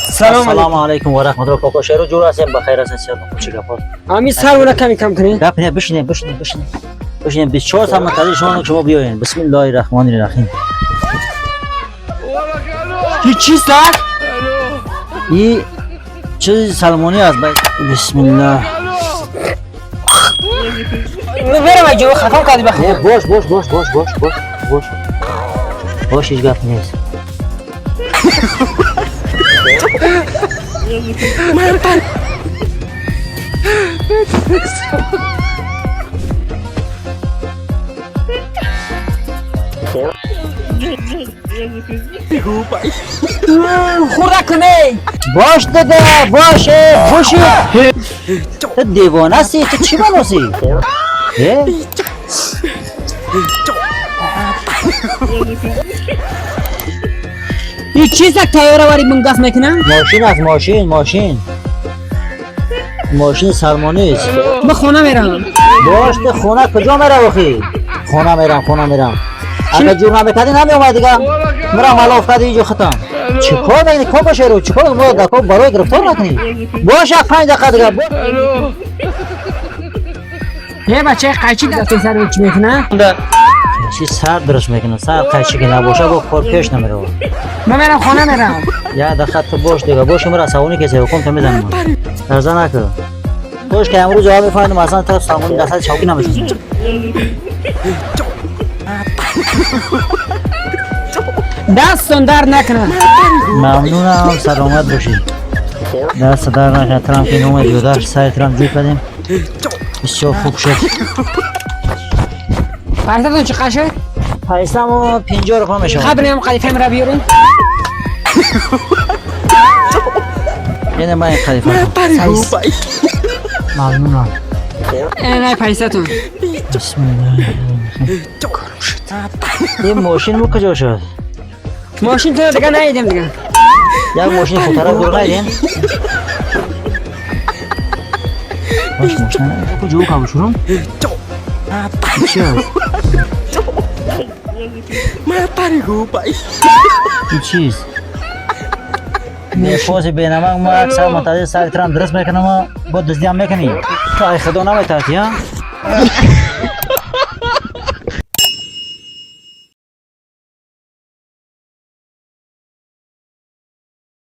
السلام علیکم و رحمت الله. کاکا شهر جور هستیم بخیر هستید؟ چه گپا؟ همین سر ولا کم کنین. گپ نه بشینید 24 ساعت منتظر شما بیاین. بسم الله الرحمن الرحیم. این چیست؟ این چیز سلمانی است. بسم الله. برم اجازه خفم کردی بخیر. باش هیچ گپ نیست. خورده کنی. باش داده باشه خوشی. تو دیوانه هستی؟ تو چی بنوسی؟ این چیز یک تیاره واری منگاس میکنن؟ ماشین است ماشین سلمانی است. من خونه میرم. باش تو خونه کجا میره بخی؟ خونه میرم اگه جور نمیکردی نمی اومد دیگه مرا مالا افتاده اینجا ختم. چه کار میکنی کاکا شیرو؟ چه کار ما دکو برای گرفتار نکنی؟ باش 5 دقیقه دیگه. یه بچه قیچی دستون سر چی میکنه؟ چی سر درست میکنه؟ سر قیچی که نباشه با کار پیش نمیره. من میرم خونه میرم. یا دقیقه تو باش دیگه باش مرا سوانی کسی حکم تو میزنم. درزا نکن. باش که امروز جواب میفهمم مثلا طرف سامون دست چوکی نمیشه. دستون در نکنه. ممنونم سلامت باشید. دست در نکنه ترام که نوم دیودار سر ترام جوی کردیم. بسیار خوب شد. پایستون چه قشه؟ پایستم 50 روپا میشه. خبری هم قلیفه مرا بیارین. اینه من قلیفه ممنونم. اینه پایستون. بسم الله. این ماشین مو کجا شد؟ ماشین تو دیگه نیدیم دیگه. یک ماشین خطره گروه نیدیم؟ باش ماشین کجا کابو شروم؟ چی هست؟ این چیز؟ میفوزی بینما ما اکثر منتظر سر ترام درست میکنم با دزدی هم میکنی تو ای خدا نمیتاتی ها؟